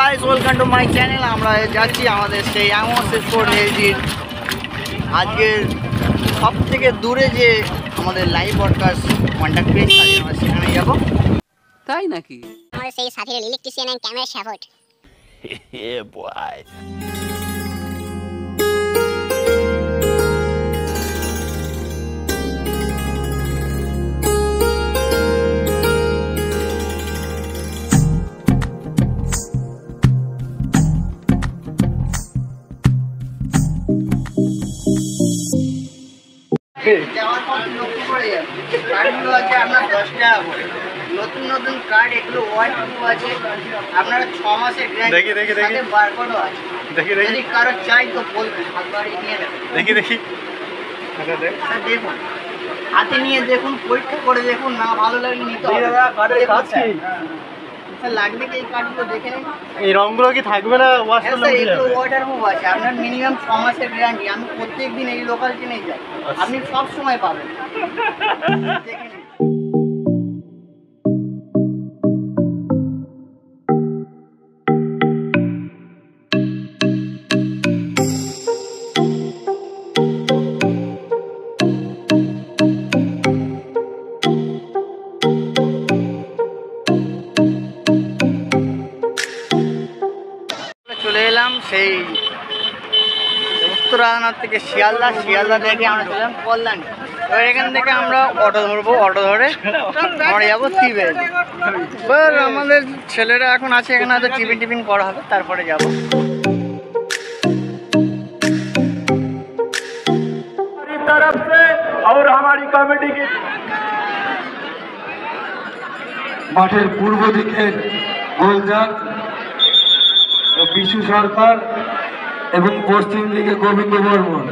Guys, welcome to my channel. আমরা যাচ্ছি আমাদের সেই এমোস স্পোর্ট এলজির আজকে সব থেকে দূরে যে আমাদের লাইভ ব্রডকাস্ট কন্ট্যাক্ট পেয়েছি, আমরা সেখানে যাবো। তাই নাকি? আমাদের সেই সাথীর electrician and camera support. Yeah boy. নতুন নতুন কার্ড, এগুলো আছে আপনারা 6 মাসের গ্যারান্টি বারকোডও আছে। যদি কারো চাই তো বলবেন, নিয়ে নেবেন। দেখুন, হাতে নিয়ে দেখুন, পরীক্ষা করে দেখুন, না ভালো লাগলে নিতে হবে। লাগবে কি এই কার্ডগুলো দেখে নিন। এই রংগুলো কি থাকবে না? এগুলো ওয়াটার প্রুফ আছে। আপনার মিনিমাম 6 মাসের গ্যারান্টি। আমি প্রত্যেক দিন এই লোকাল ট্রেনেই যাই, আপনি সব সময় পাবেন। দেখে নিন। চলে এলাম সেই উত্তরায়ণার থেকে শিয়ালদা থেকে আমরা চলে এলাম কল্যাণী। এবার এখান থেকে আমরা অটো ধরবো, অটো ধরে আমরা যাবো টিভে। এবার আমাদের ছেলেরা এখন আছে এখানে, হয়তো টিফিন করা হবে, তারপরে যাবো। মাঠের পূর্ব দিকের গোলজার বিশু সরকার এবং পশ্চিম দিকে গোবিন্দ বর্মন।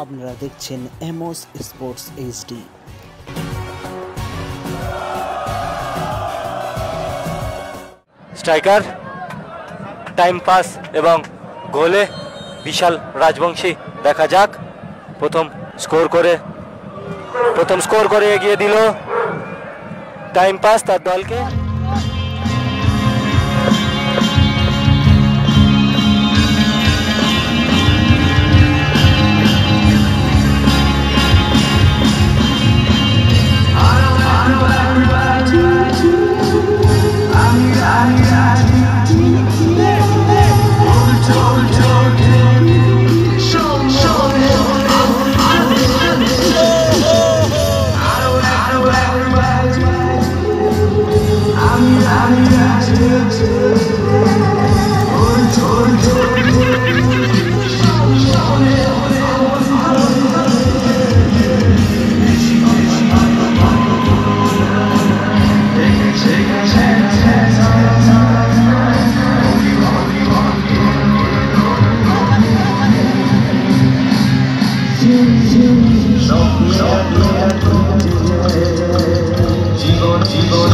আপনারা দেখছেন এমোস sports HD. Striker, time pass এবং গোলে বিশাল রাজবংশী। দেখা যাক, প্রথম স্কোর করে এগিয়ে দিল টাইম পাস তার দলকে। Take a chance. Jibon Jibon